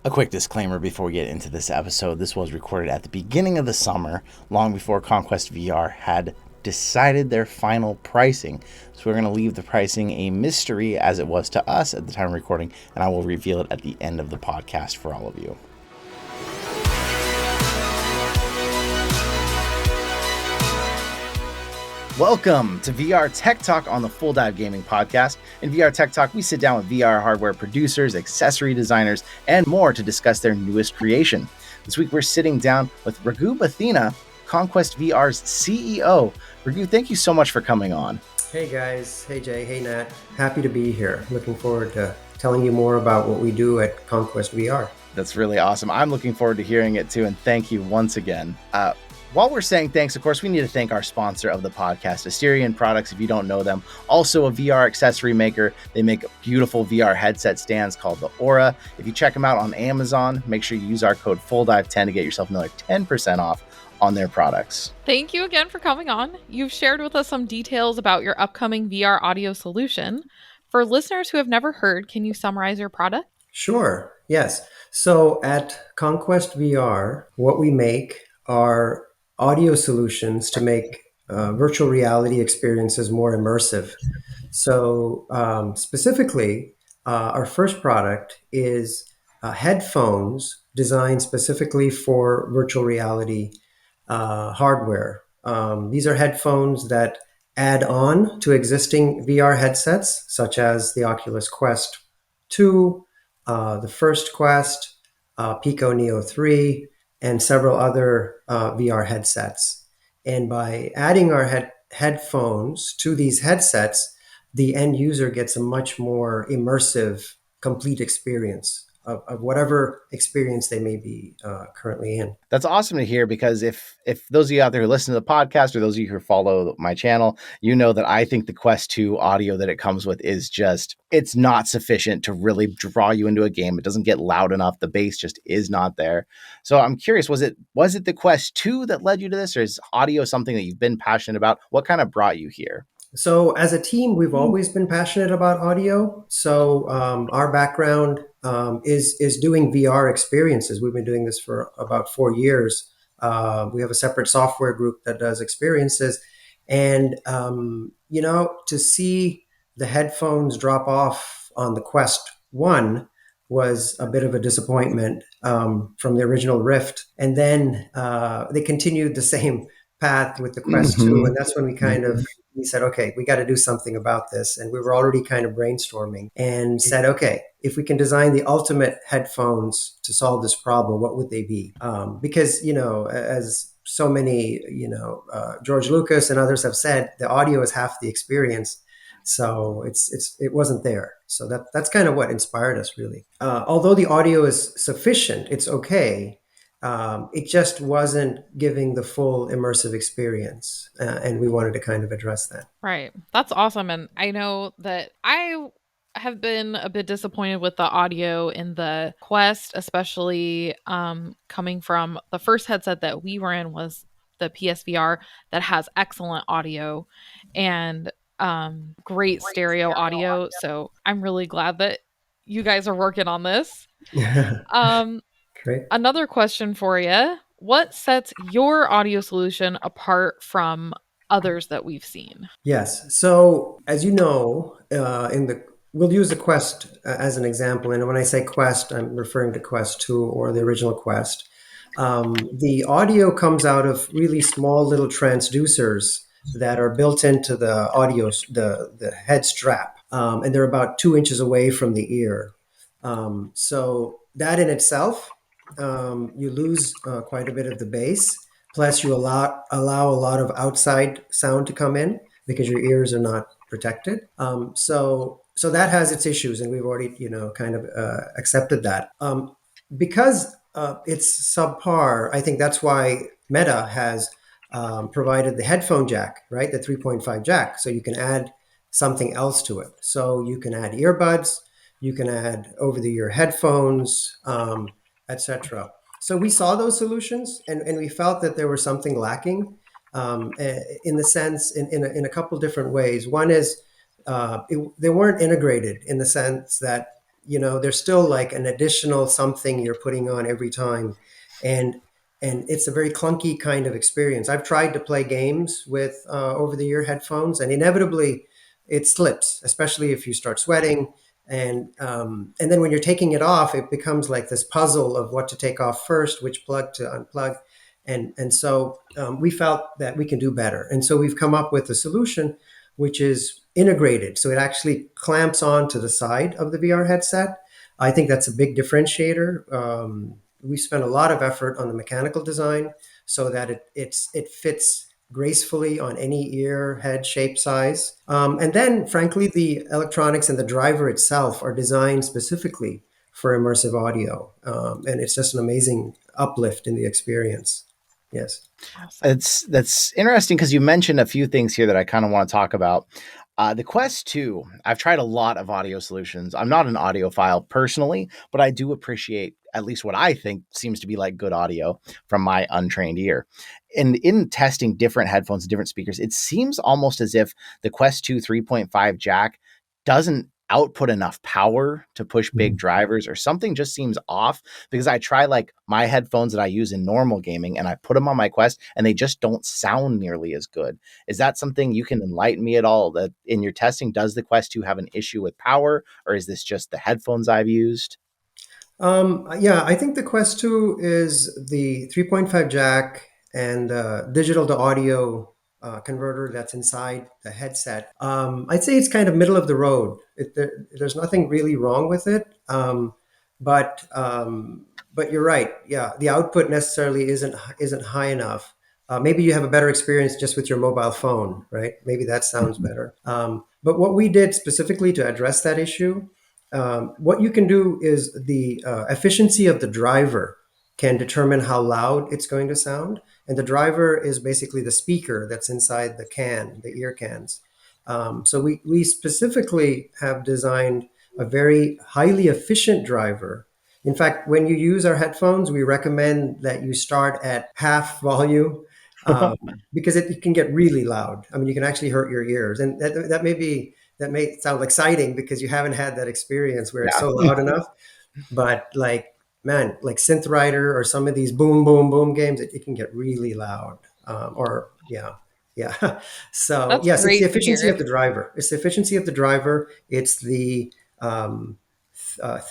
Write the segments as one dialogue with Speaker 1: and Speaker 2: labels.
Speaker 1: A quick disclaimer before we get into this episode. This was recorded at the beginning of the summer, long before Conquest VR had decided their final pricing. So we're going to leave the pricing a mystery as it was to us at the time of recording, and I will reveal it at the end of the podcast for all of you. Welcome to VR Tech Talk on the Full Dive Gaming Podcast. In VR Tech Talk, we sit down with VR hardware producers, accessory designers, and more to discuss their newest creation. This week, we're sitting down with Raghu Bathina, Conquest VR's CEO. Raghu, thank you so much for coming on.
Speaker 2: Hey guys, hey Jay, hey Nat. Happy to be here. Looking forward to telling you more about what we do at Conquest VR.
Speaker 1: That's really awesome. I'm looking forward to hearing it too, and thank you once again. While we're saying thanks, of course, we need to thank our sponsor of the podcast, Asterion Products, if you don't know them. Also a VR accessory maker. They make beautiful VR headset stands called the Aura. If you check them out on Amazon, make sure you use our code FULLDIVE10 to get yourself another 10% off on their products.
Speaker 3: Thank you again for coming on. You've shared with us some details about your upcoming VR audio solution. For listeners who have never heard, can you summarize your product?
Speaker 2: Sure, yes. So at Conquest VR, what we make are audio solutions to make virtual reality experiences more immersive. So specifically, our first product is headphones designed specifically for virtual reality hardware. These are headphones that add on to existing VR headsets, such as the Oculus Quest 2, the first Quest, Pico Neo 3, and several other VR headsets. And by adding our headphones to these headsets, the end user gets a much more immersive, complete experience of whatever experience they may be currently in.
Speaker 1: That's awesome to hear, because if those of you out there who listen to the podcast, or those of you who follow my channel, you know that I think the Quest 2 audio that it comes with is just, it's not sufficient to really draw you into a game. It doesn't get loud enough. The bass just is not there. So I'm curious, was it the Quest 2 that led you to this, or is audio something that you've been passionate about? What kind of brought you here?
Speaker 2: So as a team, we've always been passionate about audio. So our background is doing VR experiences. We've been doing this for about 4 years. We have a separate software group that does experiences. And, to see the headphones drop off on the Quest 1 was a bit of a disappointment from the original Rift. And then they continued the same path with the Quest 2. And that's when we said, okay, we got to do something about this. And we were already kind of brainstorming and said, okay, if we can design the ultimate headphones to solve this problem, what would they be? Because, as so many, George Lucas and others have said, the audio is half the experience. So it wasn't there. So that's kind of what inspired us, really. Although the audio is sufficient, it's okay. It just wasn't giving the full immersive experience. And we wanted to kind of address that.
Speaker 3: Right. That's awesome. And I know that I have been a bit disappointed with the audio in the Quest, especially coming from the first headset that we were in was the PSVR that has excellent audio and great stereo audio. So I'm really glad that you guys are working on this.
Speaker 2: Great.
Speaker 3: Another question for you. What sets your audio solution apart from others that we've seen?
Speaker 2: Yes. So as you know, we'll use the Quest as an example. And when I say Quest, I'm referring to Quest 2 or the original Quest. The audio comes out of really small little transducers that are built into the audio, the head strap. And they're about 2 inches away from the ear. So that in itself, you lose quite a bit of the bass. Plus, you allow a lot of outside sound to come in because your ears are not protected. So that has its issues, and we've already kind of accepted that. Because it's subpar, I think that's why Meta has provided the headphone jack, right? The 3.5 jack, so you can add something else to it. So you can add earbuds, you can add over-the-ear headphones, etc. So we saw those solutions, and we felt that there was something lacking in the sense, in a couple different ways. One is they weren't integrated in the sense that there's still like an additional something you're putting on every time, and it's a very clunky kind of experience. I've tried to play games with over the ear headphones, and inevitably it slips, especially if you start sweating. And then when you're taking it off, it becomes like this puzzle of what to take off first, which plug to unplug. And so we felt that we can do better. And so we've come up with a solution which is integrated. So it actually clamps on to the side of the VR headset. I think that's a big differentiator. We spent a lot of effort on the mechanical design so that it fits gracefully on any ear, head, shape, size. And then, frankly, the electronics and the driver itself are designed specifically for immersive audio. And it's just an amazing uplift in the experience. Yes.
Speaker 3: Awesome.
Speaker 1: That's interesting because you mentioned a few things here that I kind of want to talk about. The Quest 2, I've tried a lot of audio solutions. I'm not an audiophile personally, but I do appreciate at least what I think seems to be like good audio from my untrained ear. And in testing different headphones and different speakers, it seems almost as if the Quest 2 3.5 jack doesn't output enough power to push big drivers, or something just seems off, because I try like my headphones that I use in normal gaming and I put them on my Quest and they just don't sound nearly as good. Is that something you can enlighten me at all, that in your testing, does the Quest 2 have an issue with power, or is this just the headphones I've used?
Speaker 2: Yeah, I think the Quest 2 is the 3.5 jack and digital to audio converter that's inside the headset. I'd say it's kind of middle of the road. There's nothing really wrong with it, but but you're right. Yeah, the output necessarily isn't high enough. Maybe you have a better experience just with your mobile phone, right? Maybe that sounds better. But what we did specifically to address that issue, what you can do is the efficiency of the driver can determine how loud it's going to sound. And the driver is basically the speaker that's inside the ear cans. So we specifically have designed a very highly efficient driver. In fact, when you use our headphones, we recommend that you start at half volume, um, because it can get really loud. I mean, you can actually hurt your ears. And that may sound exciting because you haven't had that experience where it's
Speaker 1: Yeah.
Speaker 2: so loud enough. But like, man, like Synth Rider or some of these boom, boom, boom games, it can get really loud. Or yeah, yeah. So
Speaker 3: That's
Speaker 2: yes, it's the
Speaker 3: great to
Speaker 2: efficiency
Speaker 3: hear.
Speaker 2: of the driver. It's the efficiency of the driver. It's the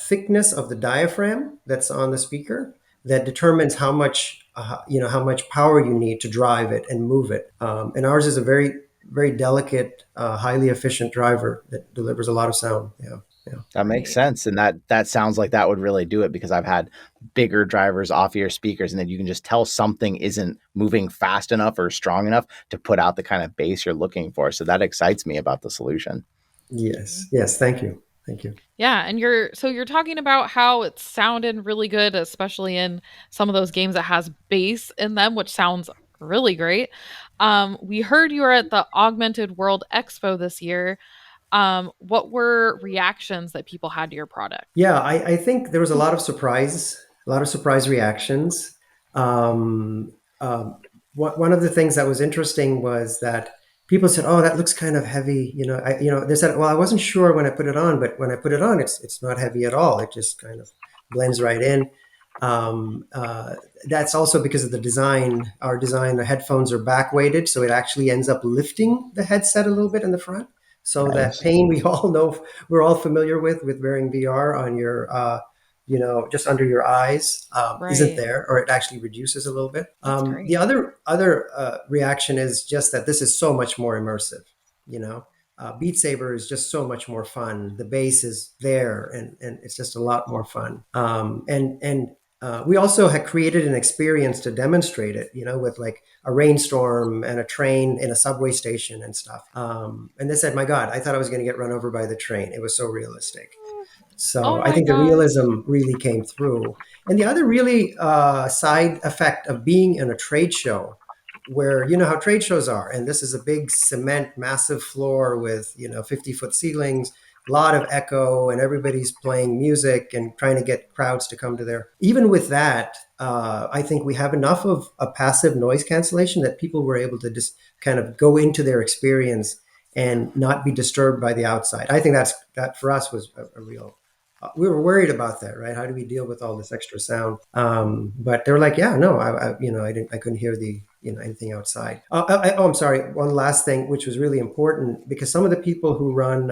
Speaker 2: thickness of the diaphragm that's on the speaker that determines how much power you need to drive it and move it. And ours is a very very delicate, highly efficient driver that delivers a lot of sound. Yeah, yeah.
Speaker 1: That makes
Speaker 3: Great.
Speaker 1: sense. And that sounds like that would really do it, because I've had bigger drivers off ear speakers and then you can just tell something isn't moving fast enough or strong enough to put out the kind of bass you're looking for. So that excites me about the solution.
Speaker 2: Yes, yes. Thank you, thank you.
Speaker 3: Yeah, and you're talking about how it sounded really good, especially in some of those games that has bass in them, which sounds really great. We heard you were at the Augmented World Expo this year. What were reactions that people had to your product?
Speaker 2: Yeah, I think there was a lot of surprise reactions. Um, one of the things that was interesting was that people said, "Oh, that looks kind of heavy." They said, "Well, I wasn't sure when I put it on, but when I put it on, it's not heavy at all. It just kind of blends right in." Um, uh, that's also because of the design. Our design, the headphones are back weighted, so it actually ends up lifting the headset a little bit in the front. So that
Speaker 1: Nice.
Speaker 2: pain we all know, we're all familiar with wearing VR on your, just under your eyes, isn't
Speaker 3: Right.
Speaker 2: there, or it actually reduces a little bit.
Speaker 3: That's
Speaker 2: The
Speaker 3: great.
Speaker 2: other reaction is just that this is so much more immersive. Beat Saber is just so much more fun. The bass is there, and it's just a lot more fun. And we also had created an experience to demonstrate it, with like a rainstorm and a train in a subway station and stuff. And they said, "My God, I thought I was going to get run over by the train. It was so realistic." So
Speaker 3: Oh
Speaker 2: I
Speaker 3: my
Speaker 2: think the
Speaker 3: gosh.
Speaker 2: realism really came through. And the other really side effect of being in a trade show, where you know how trade shows are, and this is a big cement, massive floor with 50-foot ceilings, a lot of echo, and everybody's playing music and trying to get crowds to come to there. Even with that, I think we have enough of a passive noise cancellation that people were able to just kind of go into their experience and not be disturbed by the outside. I think that for us was a real we were worried about that, right? How do we deal with all this extra sound? But they were like, yeah, no, I couldn't hear anything outside. I'm sorry. One last thing, which was really important, because some of the people who run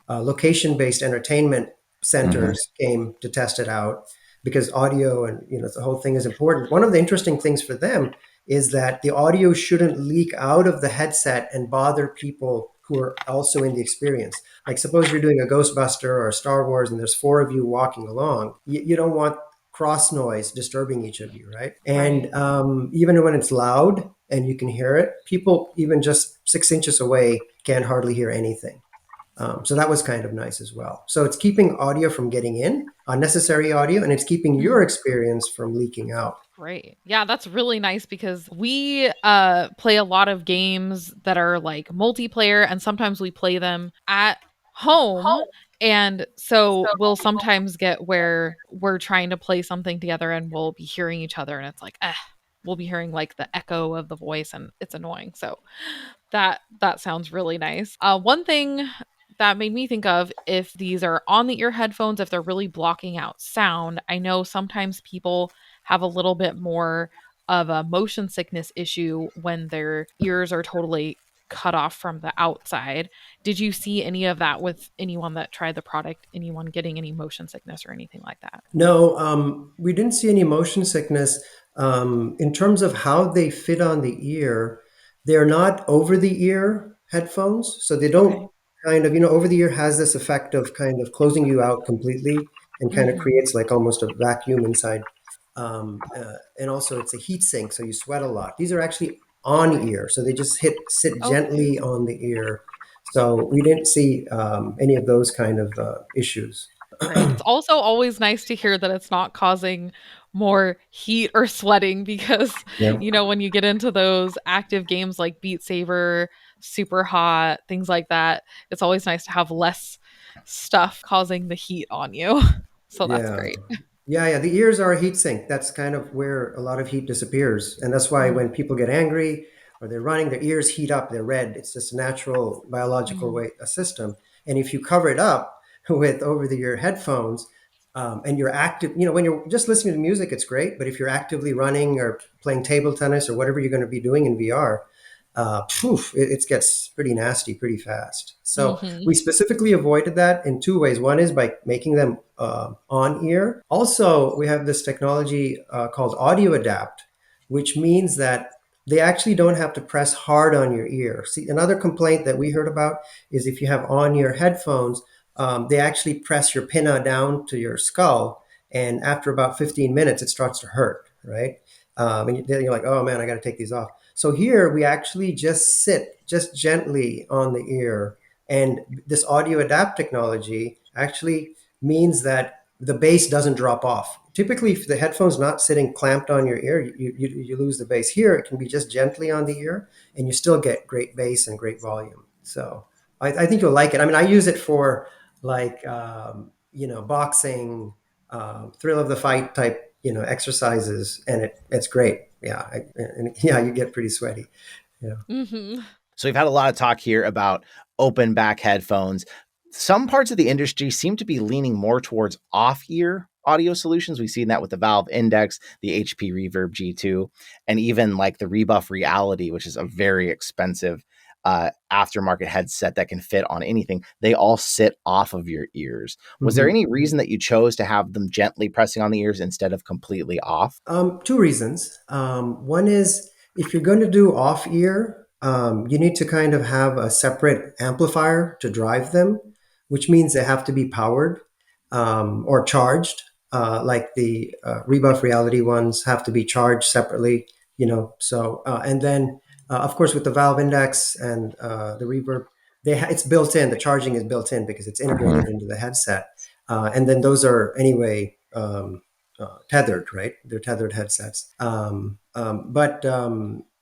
Speaker 2: location-based entertainment
Speaker 1: Hmm.
Speaker 2: centers came to test it out because audio and the whole thing is important. One of the interesting things for them is that the audio shouldn't leak out of the headset and bother people who are also in the experience. Like suppose you're doing a Ghostbuster or a Star Wars and there's four of you walking along. You don't want cross noise disturbing each of you, right?
Speaker 3: Right.
Speaker 2: And even when it's loud and you can hear it, people even just 6 inches away can hardly hear anything. So that was kind of nice as well. So it's keeping audio from getting in, unnecessary audio, and it's keeping your
Speaker 3: Mhm.
Speaker 2: experience from leaking out.
Speaker 3: Great. Yeah, that's really nice because we play a lot of games that are like multiplayer and sometimes we play them at home. And so we'll sometimes get where we're trying to play something together and we'll be hearing each other and it's like, we'll be hearing like the echo of the voice and it's annoying. So that sounds really nice. One thing that made me think of, if these are on the ear headphones, if they're really blocking out sound, I know sometimes people have a little bit more of a motion sickness issue when their ears are totally cut off from the outside. Did you see any of that with anyone that tried the product? Anyone getting any motion sickness or anything like that?
Speaker 2: No, we didn't see any motion sickness. In terms of how they fit on the ear, they're not over the ear headphones. So they don't
Speaker 3: Okay.
Speaker 2: kind of, over the ear has this effect of kind of closing you out completely and kind of
Speaker 3: Mhm.
Speaker 2: creates like almost a vacuum inside. And also it's a heat sink, so you sweat a lot. These are actually on ear. So they just sit
Speaker 3: Okay.
Speaker 2: gently on the ear. So we didn't see any of those kind of issues.
Speaker 3: Great. It's also always nice to hear that it's not causing more heat or sweating because,
Speaker 2: Yeah.
Speaker 3: when you get into those active games like Beat Saber, Super Hot, things like that, it's always nice to have less stuff causing the heat on you. So that's
Speaker 2: Yeah.
Speaker 3: great.
Speaker 2: Yeah, the ears are a heat sink. That's kind of where a lot of heat disappears. And that's why
Speaker 3: Mm,
Speaker 2: when people get angry or they're running, their ears heat up, they're red. It's just a natural biological
Speaker 3: mhm.
Speaker 2: way, a system. And if you cover it up with over the ear headphones, and you're active, when you're just listening to music, it's great. But if you're actively running or playing table tennis or whatever you're going to be doing in VR, it gets pretty nasty pretty fast. So we
Speaker 3: Mhm.
Speaker 2: specifically avoided that in two ways. One is by making them on ear. Also, we have this technology called audio adapt, which means that they actually don't have to press hard on your ear. See, another complaint that we heard about is if you have on ear headphones, they actually press your pinna down to your skull. And after about 15 minutes, it starts to hurt, right? And then you're like, oh man, I got to take these off. So here we actually just sit just gently on the ear. And this audio adapt technology actually means that the bass doesn't drop off. Typically, if the headphone's not sitting clamped on your ear, you lose the bass. Here, it can be just gently on the ear, and you still get great bass and great volume. So I think you'll like it. I mean, I use it for like, boxing, thrill of the fight type, exercises, and it's great. Yeah, and yeah, you get pretty sweaty. Yeah.
Speaker 3: Mhm.
Speaker 1: So we've had a lot of talk here about open back headphones. Some parts of the industry seem to be leaning more towards off ear audio solutions. We've seen that with the Valve Index, the HP Reverb G2, and even like the Rebuff Reality, which is a very expensive aftermarket headset that can fit on anything. They all sit off of your ears. Was there
Speaker 2: Mhm.
Speaker 1: any reason that you chose to have them gently pressing on the ears instead of completely off?
Speaker 2: Two reasons. One is if you're going to do off ear, you need to kind of have a separate amplifier to drive them, which means they have to be powered or charged. Like the Rebuff Reality ones have to be charged separately, So, and then, of course, with the Valve Index and the Reverb, it's built in. The charging is built in because it's integrated
Speaker 1: Mhm.
Speaker 2: into the headset. And then those are anyway. Tethered, right? They're tethered headsets. But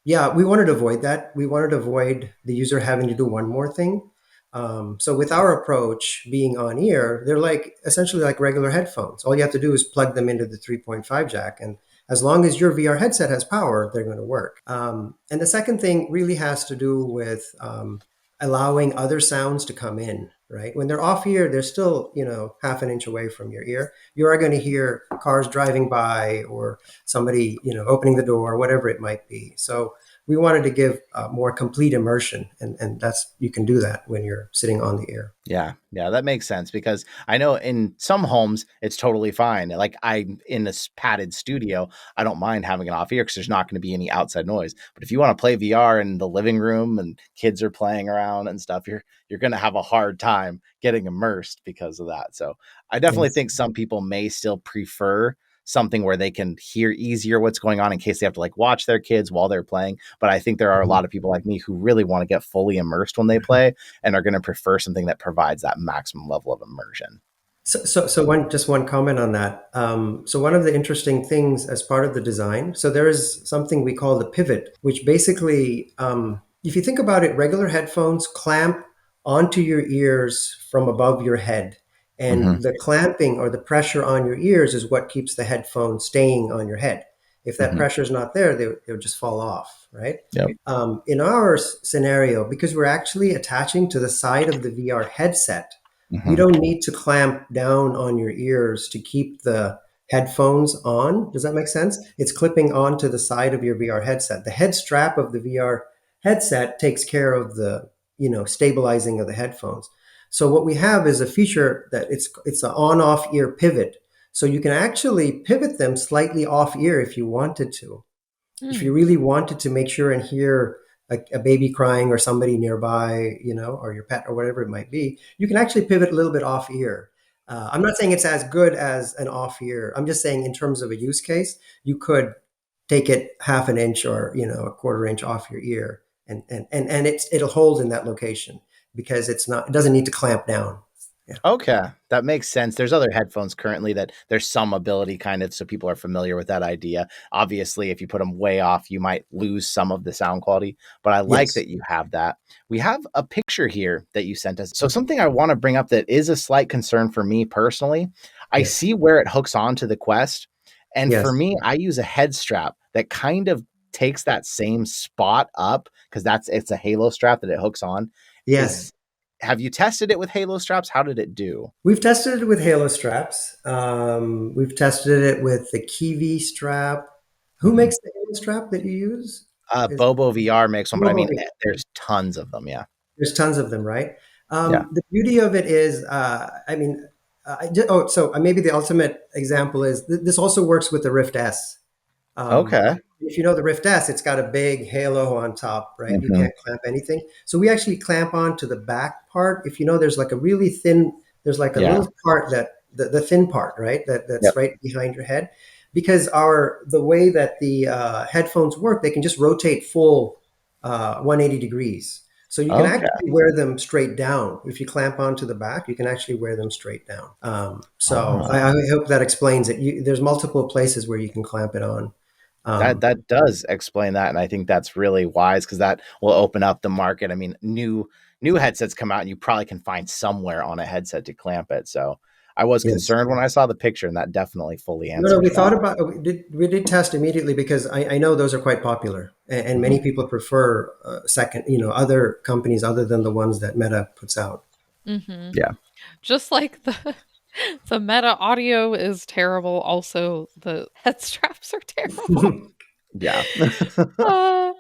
Speaker 2: yeah, we wanted to avoid that. We wanted to avoid the user having to do one more thing. So with our approach being on ear, they're like essentially like regular headphones. All you have to do is plug them into the 3.5 jack, and as long as your VR headset has power, they're going to work. And the second thing really has to do with allowing other sounds to come in. right? When they're off ear, they're still, half an inch away from your ear. You are going to hear cars driving by or somebody, opening the door, whatever it might be. So we wanted to give a more complete immersion, and that's, you can do that when you're sitting on the ear.
Speaker 1: Yeah, yeah, that makes sense because I know in some homes it's totally fine. Like I'm in this padded studio, I don't mind having it off ear because there's not going to be any outside noise. But if you want to play VR in the living room and kids are playing around and stuff, you're going to have a hard time getting immersed because of that. So I definitely
Speaker 2: Yes.
Speaker 1: think some people may still prefer something where they can hear easier what's going on in case they have to like watch their kids while they're playing. But I think there are a lot of people like me who really want to get fully immersed when they play and are going to prefer something that provides that maximum level of immersion.
Speaker 2: So one comment on that. So one of the interesting things as part of the design, so there is something we call the pivot, which basically, if you think about it, regular headphones clamp onto your ears from above your head, and
Speaker 1: Mm-hmm,
Speaker 2: the clamping or the pressure on your ears is what keeps the headphone staying on your head. If that
Speaker 1: mm-hmm.
Speaker 2: pressure is not there, they would just fall off, right?
Speaker 1: Yep.
Speaker 2: In our scenario, because we're actually attaching to the side of the VR headset, we
Speaker 1: Mm-hmm.
Speaker 2: don't need to clamp down on your ears to keep the headphones on. Does that make sense? It's clipping onto the side of your VR headset. The head strap of the VR headset takes care of the, stabilizing of the headphones. So what we have is a feature that it's an on-off ear pivot. So you can actually pivot them slightly off ear if you wanted to. If you
Speaker 3: Mm.
Speaker 2: really wanted to make sure and hear a baby crying or somebody nearby, or your pet or whatever it might be, you can actually pivot a little bit off ear. I'm not saying it's as good as an off ear. I'm just saying in terms of a use case, you could take it half an inch or a quarter inch off your ear, and it'll hold in that location because it doesn't need to clamp down. Yeah.
Speaker 1: Okay, that makes sense. There's other headphones currently that there's some ability kind of so people are familiar with that idea. Obviously, if you put them way off, you might lose some of the sound quality, but I like
Speaker 2: Yes.
Speaker 1: that you have that. We have a picture here that you sent us. So something I want to bring up that is a slight concern for me personally. I
Speaker 2: Yes.
Speaker 1: see where it hooks onto the Quest, and for
Speaker 2: Yes.
Speaker 1: me, I use a head strap that kind of takes that same spot up because it's a halo strap that it hooks on.
Speaker 2: Yes.
Speaker 1: Is Have you tested it with halo straps? How did it do?
Speaker 2: We've tested it with Halo straps. We've tested it with the Kiwi strap. Who
Speaker 1: Mhm.
Speaker 2: makes the Halo strap that you use? Is
Speaker 1: Bobo VR makes one, but I
Speaker 2: Global
Speaker 1: mean,
Speaker 2: V.
Speaker 1: there's tons of them. Yeah.
Speaker 2: There's tons of them, right?
Speaker 1: Yeah.
Speaker 2: The beauty of it is, maybe the ultimate example is this also works with the Rift S.
Speaker 1: Okay.
Speaker 2: If you know the Rift S, it's got a big halo on top, right? You
Speaker 1: Mhm.
Speaker 2: can't clamp anything. So we actually clamp on to the back part. If you know, there's like a really thin, there's like a
Speaker 1: Yeah.
Speaker 2: little part that the thin part, right? That's
Speaker 1: Yep.
Speaker 2: right behind your head. Because the way that the headphones work, they can just rotate full 180 degrees. So you can
Speaker 1: Okay.
Speaker 2: actually wear them straight down. If you clamp onto the back, you can actually wear them straight down. So
Speaker 1: Ah,
Speaker 2: I hope that explains it. There's multiple places where you can clamp it on.
Speaker 1: that
Speaker 2: Um,
Speaker 1: that does explain that, and I think that's really wise because that will open up the market. I mean, new headsets come out, and you probably can find somewhere on a headset to clamp it. So I was
Speaker 2: yes.
Speaker 1: concerned when I saw the picture, and that definitely fully
Speaker 2: No, we
Speaker 1: answers that.
Speaker 2: thought about we did test immediately because I know those are quite popular, and
Speaker 1: Mhm.
Speaker 2: many people prefer second, other companies other than the ones that Meta puts out.
Speaker 3: Hmm.
Speaker 1: Yeah.
Speaker 3: Just like the the Meta audio is terrible, also the head straps are terrible.
Speaker 1: Yeah.
Speaker 3: Uh,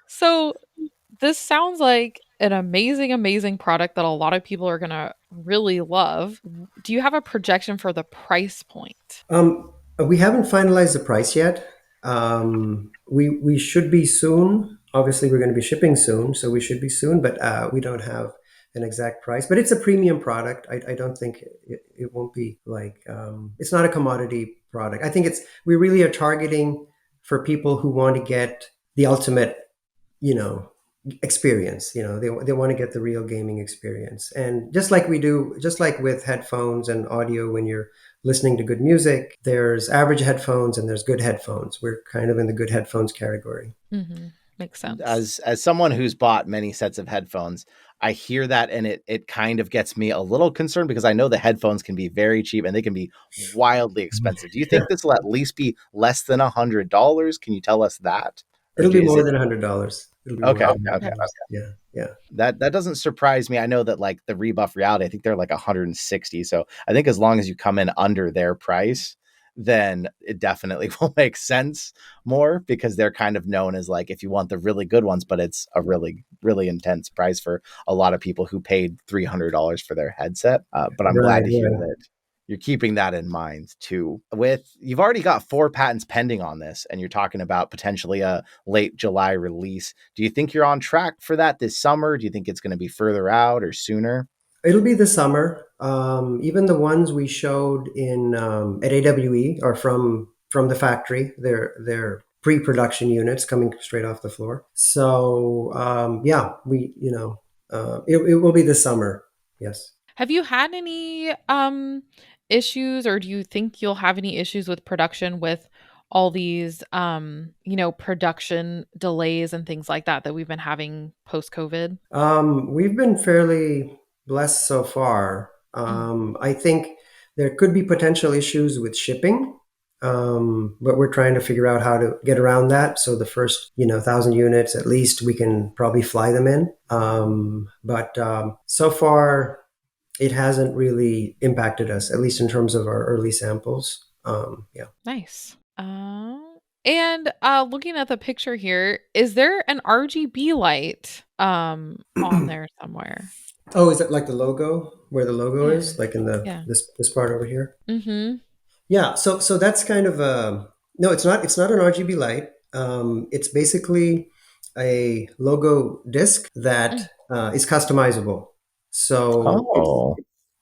Speaker 3: so this sounds like an amazing, amazing product that a lot of people are gonna really love. Do you have a projection for the price point?
Speaker 2: We haven't finalized the price yet. We should be soon. Obviously, we're going to be shipping soon, so we should be soon. But we don't have an exact price. But it's a premium product. I don't think it won't be like it's not a commodity product. I think we really are targeting for people who want to get the ultimate, you know, experience. They want to get the real gaming experience. And just like with headphones and audio, when you're listening to good music, there's average headphones and there's good headphones. We're kind of in the good headphones category.
Speaker 3: Hmm. Makes sense.
Speaker 1: As someone who's bought many sets of headphones, I hear that and it kind of gets me a little concerned because I know the headphones can be very cheap and they can be wildly expensive. Do you think this will at least be less than $100? Can you tell us that, or
Speaker 2: It'll be
Speaker 1: is
Speaker 2: more
Speaker 1: it
Speaker 2: than $100. It'll be more
Speaker 1: okay?
Speaker 2: than
Speaker 1: Okay.
Speaker 3: Okay.
Speaker 2: $100. Yeah. Yeah.
Speaker 1: That doesn't surprise me. I know that like the Rebuff Reality, I think they're like 160. So I think as long as you come in under their price, then it definitely will make sense more, because they're kind of known as like if you want the really good ones, but it's a really really intense price for a lot of people who paid $300 for their headset. But I'm glad
Speaker 2: Right.
Speaker 1: to hear
Speaker 2: Right.
Speaker 1: that you're keeping that in mind too. With you've already got 4 patents pending on this, and you're talking about potentially a late July release. Do you think you're on track for that this summer? Do you think it's going to be further out or sooner?
Speaker 2: It'll be this summer. Even the ones we showed in at AWE are from the factory. They're pre-production units coming straight off the floor. So yeah, we it will be this summer. Yes.
Speaker 3: Have you had any issues, or do you think you'll have any issues with production with all these production delays and things like that we've been having post COVID?
Speaker 2: We've been fairly blessed so far. I think there could be potential issues with shipping, but we're trying to figure out how to get around that. So the first, 1,000 units at least, we can probably fly them in. But so far, it hasn't really impacted us, at least in terms of our early samples. Yeah.
Speaker 3: Nice. And looking at the picture here, is there an RGB light on there somewhere?
Speaker 2: Oh, is that like the logo? Where the logo
Speaker 3: Yeah.
Speaker 2: is, like in the
Speaker 3: Yeah.
Speaker 2: this part over here?
Speaker 3: Mm-hmm.
Speaker 2: Yeah, so that's kind of a no. It's not an RGB light. It's basically a logo disc that is customizable. So
Speaker 1: Oh,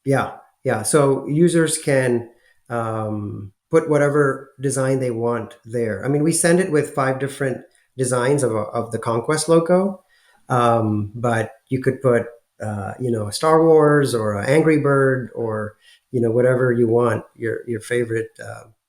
Speaker 2: yeah, yeah. So users can put whatever design they want there. I mean, we send it with 5 different designs of the Conquest logo, but you could put a Star Wars or an Angry Bird or whatever you want, your favorite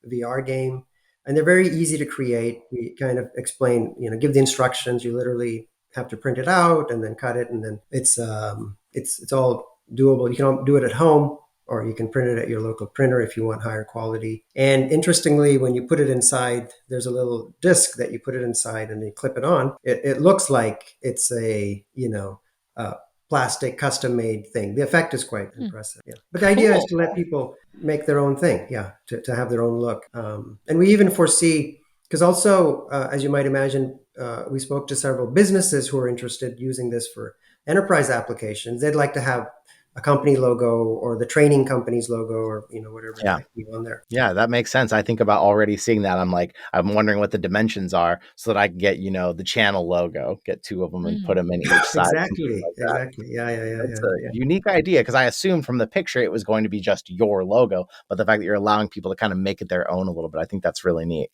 Speaker 2: VR game, and they're very easy to create. We kind of explain, give the instructions. You literally have to print it out and then cut it, and then it's all doable. You can do it at home, or you can print it at your local printer if you want higher quality. And interestingly, when you put it inside, there's a little disc that you put it inside and you clip it on. It looks like it's a uh, plastic custom made thing. The effect is quite impressive. Yeah, but the idea is
Speaker 3: Cool.
Speaker 2: to let people make their own thing. Yeah, to have their own look. And we even foresee, because also, as you might imagine, we spoke to several businesses who are interested using this for enterprise applications. They'd like to have a company logo or the training company's logo, or whatever
Speaker 1: yeah.
Speaker 2: might be on there.
Speaker 1: Yeah, that makes sense. I think about already seeing that. I'm like, I'm wondering what the dimensions are so that I can get, the channel logo, get 2 of them and put
Speaker 3: Mm.
Speaker 1: them in each side.
Speaker 2: Exactly,
Speaker 1: Like that.
Speaker 2: exactly. Yeah, yeah, yeah,
Speaker 1: That's
Speaker 2: yeah,
Speaker 1: a
Speaker 2: yeah.
Speaker 1: unique idea, because I assumed from the picture it was going to be just your logo, but the fact that you're allowing people to kind of make it their own a little bit, I think that's really neat.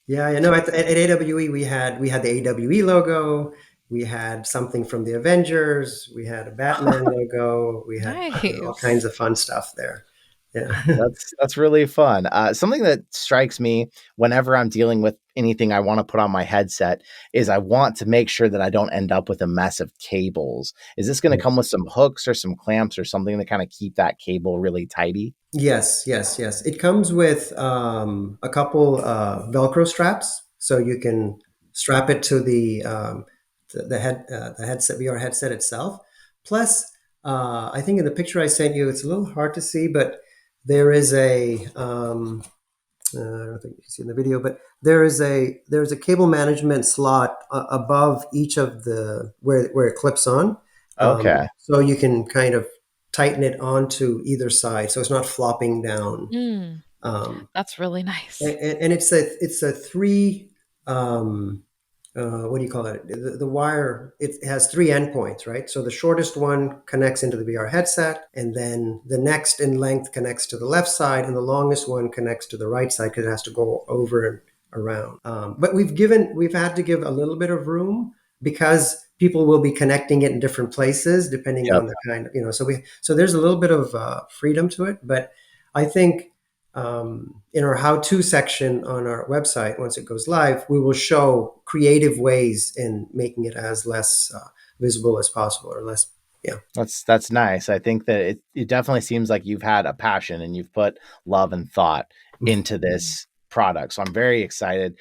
Speaker 2: Yeah, yeah. No, at AWE we had the AWE logo. We had something from the Avengers. We had a Batman logo. We had all kinds
Speaker 3: Nice.
Speaker 2: of fun stuff there. Yeah.
Speaker 1: That's really fun. Something that strikes me whenever I'm dealing with anything I want to put on my headset is I want to make sure that I don't end up with a mess of cables. Is this going to come with some hooks or some clamps or something to kind of keep that cable really tidy?
Speaker 2: Yes, yes, yes. It comes with a couple Velcro straps, so you can strap it to the headset, VR headset itself. Plus, I think in the picture I sent you, it's a little hard to see, but there is I don't think you can see in the video, but there's a cable management slot above each of the where it clips on,
Speaker 1: Okay.
Speaker 2: so you can kind of tighten it onto either side, so it's not flopping down.
Speaker 3: Mm,
Speaker 2: Um,
Speaker 3: that's really nice.
Speaker 2: and it's a three what do you call it? The wire, it has 3 endpoints, right? So the shortest one connects into the VR headset, and then the next in length connects to the left side, and the longest one connects to the right side because it has to go over and around. But we've had to give a little bit of room because people will be connecting it in different places depending
Speaker 1: Yep.
Speaker 2: on the kind of, so there's a little bit of freedom to it. But I think in our how-to section on our website, once it goes live, we will show creative ways in making it as less visible as possible, or less. Yeah.
Speaker 1: That's nice. I think that it definitely seems like you've had a passion and you've put love and thought into this product. So I'm very excited.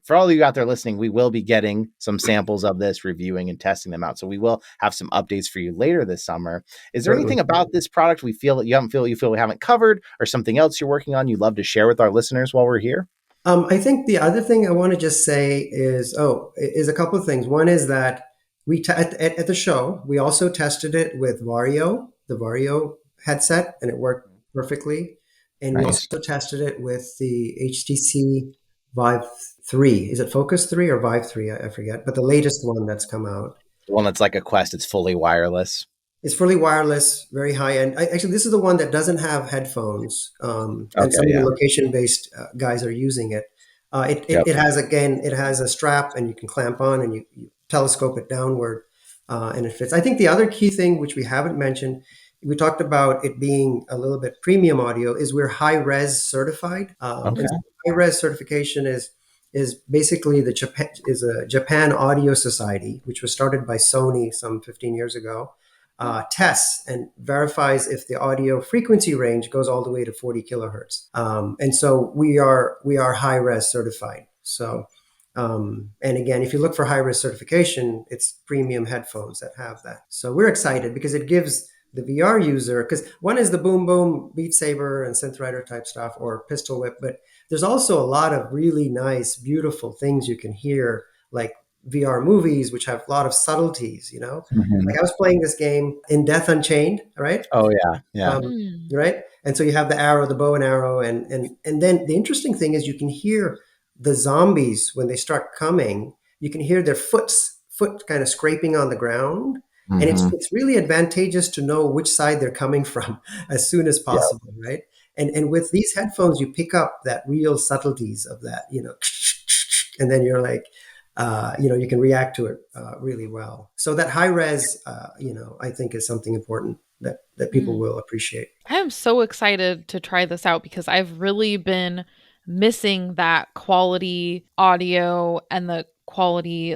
Speaker 1: For all of you out there listening, we will be getting some samples of this, reviewing and testing them out. So we will have some updates for you later this summer. Is there anything
Speaker 2: Certainly.
Speaker 1: about this product we feel that you feel we haven't covered, or something else you're working on you'd love to share with our listeners while we're here?
Speaker 2: I think the other thing I want to just say is a couple of things. One is that at the show we also tested it with the Vario headset, and it worked perfectly. And we
Speaker 1: Nice.
Speaker 2: also tested it with the HTC Vive 3. Is it Focus 3 or Vive 3? I forget, but the latest one that's come out.
Speaker 1: The one that's like a Quest, it's fully wireless.
Speaker 2: It's fully wireless, very high end. Actually, this is the one that doesn't have headphones, and
Speaker 1: Okay,
Speaker 2: some of the
Speaker 1: yeah.
Speaker 2: location based guys are using it.
Speaker 1: Yep.
Speaker 2: It has a strap, and you can clamp on, and you telescope it downward, and it fits. I think the other key thing, which we haven't mentioned, we talked about it being a little bit premium audio, is we're high res certified.
Speaker 1: Okay.
Speaker 2: And high res certification is basically a Japan Audio Society, which was started by Sony some 15 years ago. Tests and verifies if the audio frequency range goes all the way to 40 kilohertz. And so we are high res certified. So, and again, if you look for high res certification, it's premium headphones that have that. So we're excited because it gives the VR user, because one is the boom boom Beat Saber and synth rider type stuff, or pistol whip, but there's also a lot of really nice, beautiful things you can hear, like VR movies, which have a lot of subtleties,
Speaker 1: Mhm.
Speaker 2: Like I was playing this game in Death Unchained, right?
Speaker 1: Oh yeah, yeah.
Speaker 3: Mm.
Speaker 2: Right. And so you have the arrow, the bow and arrow. And then the interesting thing is you can hear the zombies when they start coming, you can hear their foot kind of scraping on the ground. And
Speaker 1: Hmm.
Speaker 2: it's really advantageous to know which side they're coming from as soon as
Speaker 1: Yeah.
Speaker 2: possible, right? And with these headphones, you pick up that real subtleties of that, and then you're like, you can react to it really well. So that high res, I think is something important that people
Speaker 3: Mm.
Speaker 2: will appreciate.
Speaker 3: I am so excited to try this out because I've really been missing that quality audio and the quality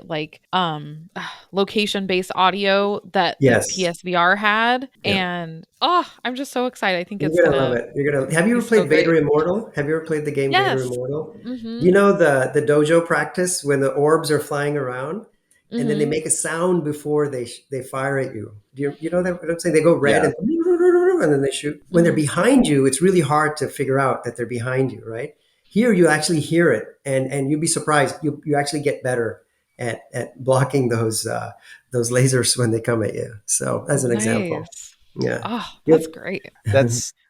Speaker 3: location based audio that the
Speaker 2: Yes,
Speaker 3: PSVR had.
Speaker 2: yeah,
Speaker 3: And I'm just so excited. I think it's
Speaker 2: you're gonna love
Speaker 3: gonna
Speaker 2: it. You're gonna. Have you
Speaker 3: be
Speaker 2: ever
Speaker 3: so
Speaker 2: played Vader
Speaker 3: great.
Speaker 2: Immortal? Have you ever played the game Vader
Speaker 3: Yes.
Speaker 2: Immortal?
Speaker 3: Mm-hmm.
Speaker 2: You know the dojo practice when the orbs are flying around, and then they
Speaker 3: Mm-hmm.
Speaker 2: make a sound before they fire at you. Do you know that what I'm saying? They go red
Speaker 1: Yeah.
Speaker 2: and then they shoot. When they're
Speaker 3: Mm-hmm.
Speaker 2: behind you, it's really hard to figure out that they're behind you, right? Here you actually hear it, and you'd be surprised. You actually get better at blocking those lasers when they come at you. So as an example,
Speaker 3: Nice.
Speaker 2: yeah.
Speaker 3: Oh,
Speaker 2: Yep.
Speaker 3: that's great.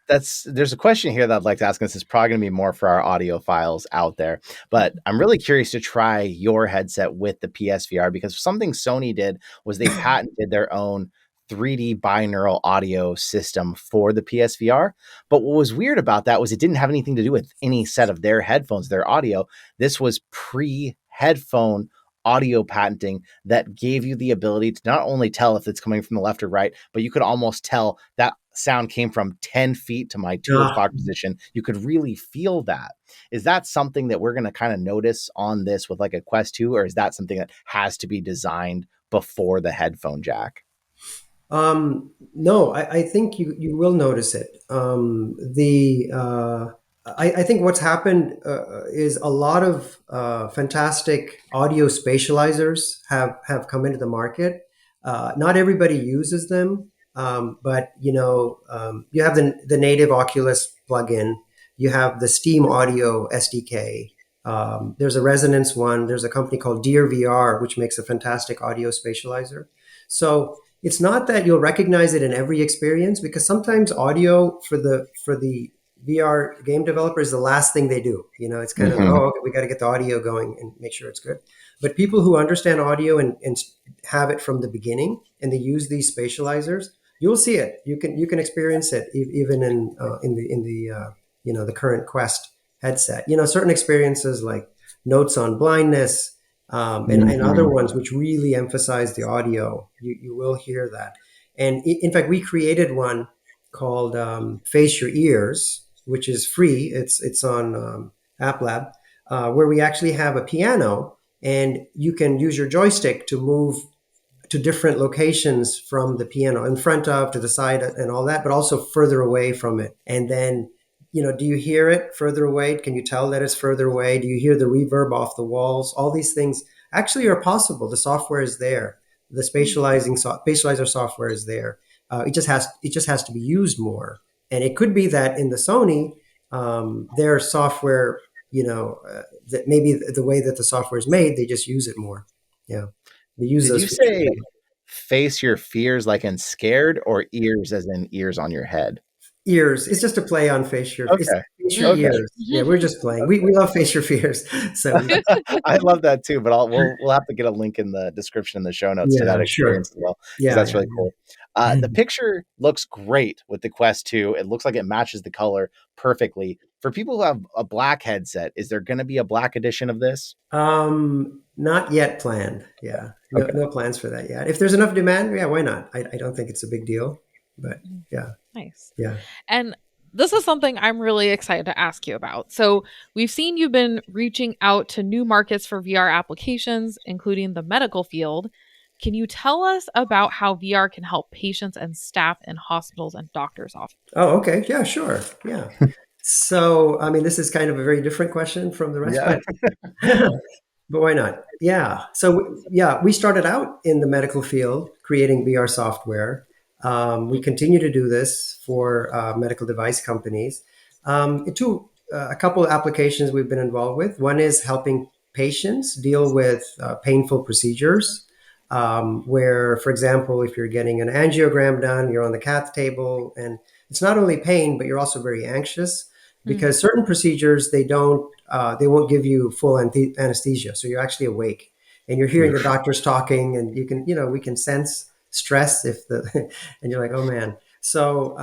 Speaker 1: That's there's a question here that I'd like to ask, and this is probably going to be more for our audiophiles out there, but I'm really curious to try your headset with the PSVR, because something Sony did was they patented their own 3D binaural audio system for the PSVR. But what was weird about that was it didn't have anything to do with any set of their headphones, their audio. This was pre-headphone audio patenting that gave you the ability to not only tell if it's coming from the left or right, but you could almost tell that sound came from 10 feet to my 2 o'clock position. You could really feel that. Is that something that we're going to kind of notice on this with like a Quest 2, or is that something that has to be designed before the headphone jack?
Speaker 2: No, I think you will notice it. I think what's happened is a lot of fantastic audio spatializers have come into the market. Not everybody uses them, but you have the native Oculus plugin. You have the Steam Audio SDK. There's a Resonance one. There's a company called Deer VR, which makes a fantastic audio spatializer. So it's not that you'll recognize it in every experience, because sometimes audio for the VR game developer is the last thing they do. It's kind of,
Speaker 1: Mm-hmm.
Speaker 2: oh, okay, we got to get the audio going and make sure it's good. But people who understand audio and have it from the beginning, and they use these spatializers, you'll see it. You can experience it even in the current Quest headset. Certain experiences like Notes on Blindness, and other
Speaker 1: Mm-hmm.
Speaker 2: ones which really emphasize the audio. You will hear that. And in fact, we created one called Face Your Ears, which is free. It's on App Lab, where we actually have a piano, and you can use your joystick to move to different locations from the piano, in front of, to the side, and all that, but also further away from it. And then do you hear it further away? Can you tell that it's further away? Do you hear the reverb off the walls? All these things actually are possible. The software is there. The spatializer software is there. It just has to be used more. And it could be that in the Sony, their software, that maybe the way that the software is made, they just use it more. Yeah, they use
Speaker 1: Did
Speaker 2: those
Speaker 1: you
Speaker 2: features.
Speaker 1: say face your fears like in scared, or ears as in ears on your head?
Speaker 2: Ears. It's just a play on it's
Speaker 1: Okay.
Speaker 2: face your
Speaker 1: Okay.
Speaker 2: ears. Yeah, we're just playing. We love face your fears. So we just,
Speaker 1: I love that too, but we'll have to get a link in the description in the show notes to
Speaker 2: yeah,
Speaker 1: that
Speaker 2: sure.
Speaker 1: experience as well, because
Speaker 2: Yeah,
Speaker 1: that's
Speaker 2: yeah,
Speaker 1: really cool. The picture looks great with the Quest 2. It looks like it matches the color perfectly. For people who have a black headset, is there going to be a black edition of this?
Speaker 2: Not yet planned. Yeah, no,
Speaker 1: Okay.
Speaker 2: no plans for that yet. If there's enough demand, yeah, why not? I don't think it's a big deal, but yeah,
Speaker 3: Nice.
Speaker 2: yeah.
Speaker 3: And this is something I'm really excited to ask you about. So, we've seen you've been reaching out to new markets for VR applications, including the medical field. Can you tell us about how VR can help patients and staff in hospitals and doctors' offices?
Speaker 2: Oh, okay. Yeah, sure. Yeah. So, I mean, this is kind of a very different question from the rest,
Speaker 1: Yeah.
Speaker 2: but but why not? Yeah. So, yeah, we started out in the medical field creating VR software. We continue to do this for medical device companies. A couple of applications we've been involved with. One is helping patients deal with painful procedures, where, for example, if you're getting an angiogram done, you're on the cath table, and it's not only pain, but you're also very anxious
Speaker 3: Mm.
Speaker 2: because certain procedures they won't give you full anesthesia, so you're actually awake and you're hearing the
Speaker 1: Oof.
Speaker 2: doctors talking, and we can sense stress if the and you're like, oh man. So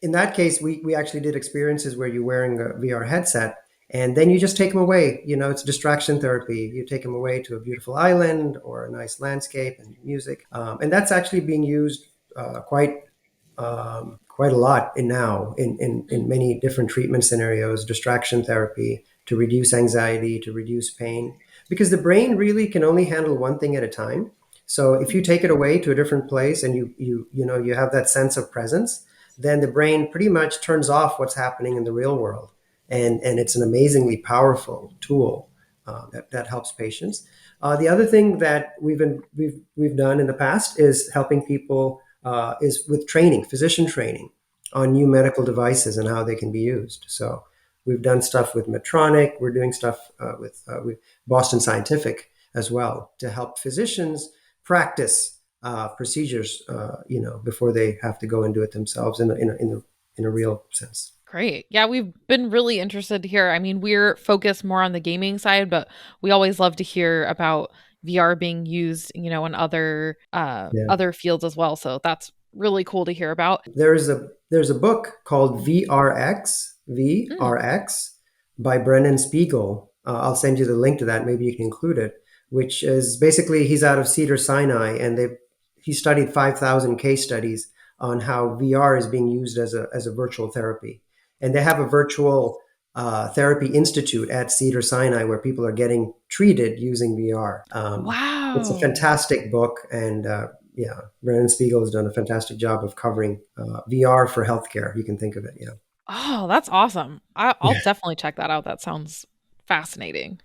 Speaker 2: in that case, we actually did experiences where you're wearing a VR headset. And then you just take them away. It's distraction therapy. You take them away to a beautiful island or a nice landscape and music. And that's actually being used quite a lot in
Speaker 3: Mm.
Speaker 2: many different treatment scenarios, distraction therapy to reduce anxiety, to reduce pain, because the brain really can only handle one thing at a time. So if you take it away to a different place and you have that sense of presence, then the brain pretty much turns off what's happening in the real world, and it's an amazingly powerful tool that helps patients. The other thing that we've done in the past is helping people is with training, physician training on new medical devices and how they can be used. So we've done stuff with Medtronic. We're doing stuff with Boston Scientific as well to help physicians practice procedures, before they have to go and do it themselves in a real sense.
Speaker 3: Great. Yeah, we've been really interested to hear. I mean, we're focused more on the gaming side, but we always love to hear about VR being used, in
Speaker 2: Yeah.
Speaker 3: other fields as well. So that's really cool to hear about.
Speaker 2: There's a book called
Speaker 3: Mm,
Speaker 2: VRX by Brennan Spiegel. I'll send you the link to that. Maybe you can include it. Which is basically he's out of Cedar Sinai, and he studied 5,000 case studies on how VR is being used as a virtual therapy, and they have a virtual therapy institute at Cedar Sinai where people are getting treated using VR. It's a
Speaker 3: wow.
Speaker 2: fantastic book, and yeah, Brennan Spiegel has done a fantastic job of covering VR for healthcare. You can think of it, yeah.
Speaker 3: Oh, that's awesome. I'll
Speaker 2: Yeah,
Speaker 3: definitely check that out. That sounds fascinating.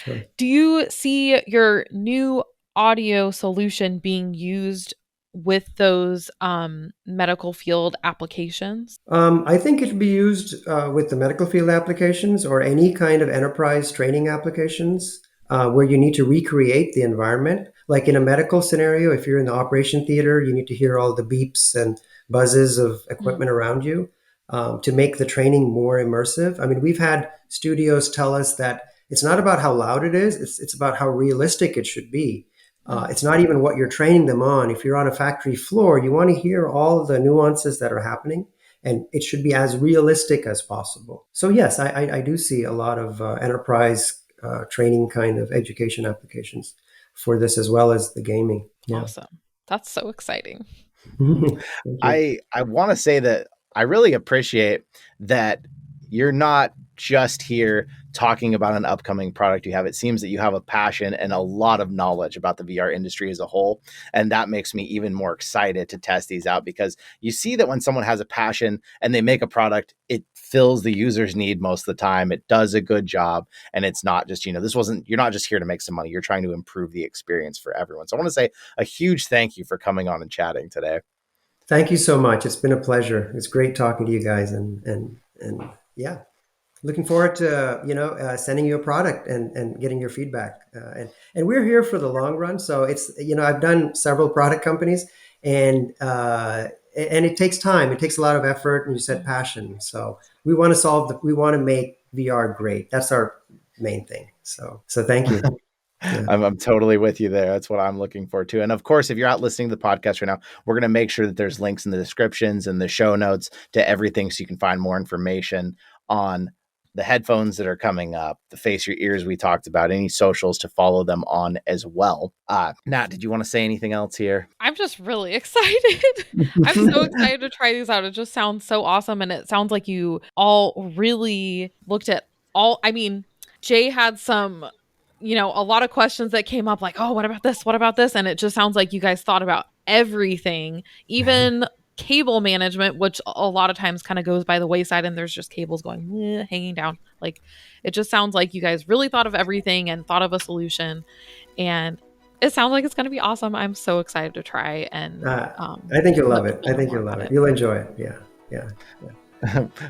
Speaker 2: sure.
Speaker 3: Do you see your new audio solution being used with those medical field applications?
Speaker 2: I think it should be used with the medical field applications or any kind of enterprise training applications where you need to recreate the environment. Like in a medical scenario, if you're in the operation theater, you need to hear all the beeps and buzzes of
Speaker 3: Mm,
Speaker 2: equipment around you to make the training more immersive. I mean, we've had studios tell us that it's not about how loud it is, it's about how realistic it should be.
Speaker 3: mm.
Speaker 2: It's not even what you're training them on. If you're on a factory floor, you want to hear all the nuances that are happening, and it should be as realistic as possible. So yes, I do see a lot of enterprise training kind of education applications for this as well as the gaming. Yeah.
Speaker 3: Awesome. That's so exciting.
Speaker 2: Thank you.
Speaker 1: I want to say that I really appreciate that you're not just here talking about an upcoming product you have. It seems that you have a passion and a lot of knowledge about the VR industry as a whole. And that makes me even more excited to test these out, because you see that when someone has a passion and they make a product, it fills the user's need most of the time. It does a good job. And it's not just, you're not just here to make some money. You're trying to improve the experience for everyone. So I want to say a huge thank you for coming on and chatting today.
Speaker 2: Thank you so much. It's been a pleasure. It's great talking to you guys, and yeah, looking forward to sending you a product and getting your feedback. And we're here for the long run. So it's I've done several product companies, and it takes time. It takes a lot of effort, and you said passion. So we want to make VR great. That's our main thing. So thank you. Yeah.
Speaker 1: I'm totally with you there. That's what I'm looking for too. And of course, if you're out listening to the podcast right now, we're going to make sure that there's links in the descriptions and the show notes to everything, so you can find more information on the headphones that are coming up, the Face Your Ears we talked about, any socials to follow them on as well. Nat, did you want to say anything else here?
Speaker 3: I'm just really excited. I'm so excited to try these out. It just sounds so awesome. And it sounds like you all really looked at Jay had some, a lot of questions that came up like, oh, what about this? What about this? And it just sounds like you guys thought about everything, even cable management, which a lot of times kind of goes by the wayside, and there's just cables going hanging down. Like, it just sounds like you guys really thought of everything and thought of a solution, and it sounds like it's going to be awesome. I'm so excited to try, and
Speaker 2: I think you'll love it. I think you'll love it. You'll enjoy it. Yeah.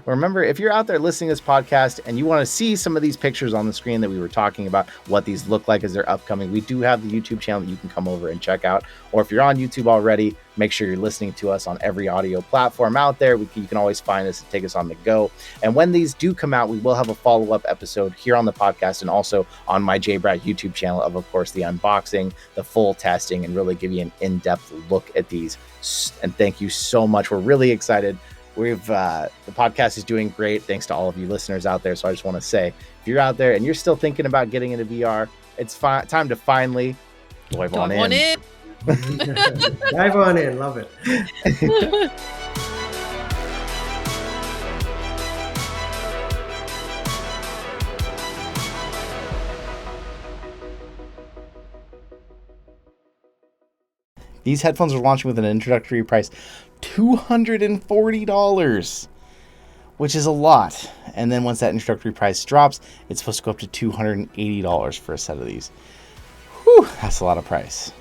Speaker 1: Remember, if you're out there listening to this podcast and you want to see some of these pictures on the screen that we were talking about, what these look like as they're upcoming, we do have the YouTube channel that you can come over and check out. Or if you're on YouTube already, make sure you're listening to us on every audio platform out there. You can always find us and take us on the go. And when these do come out, we will have a follow-up episode here on the podcast and also on my JBrat YouTube channel of course, the unboxing, the full testing, and really give you an in-depth look at these. And thank you so much. We're really excited. The podcast is doing great thanks to all of you listeners out there. So I just want to say, if you're out there and you're still thinking about getting into VR, it's time to finally dive on in.
Speaker 2: Dive on in. Love it.
Speaker 1: These headphones are launching with an introductory price $240, which is a lot. And then once that introductory price drops, it's supposed to go up to $280 for a set of these. Whew, that's a lot of price.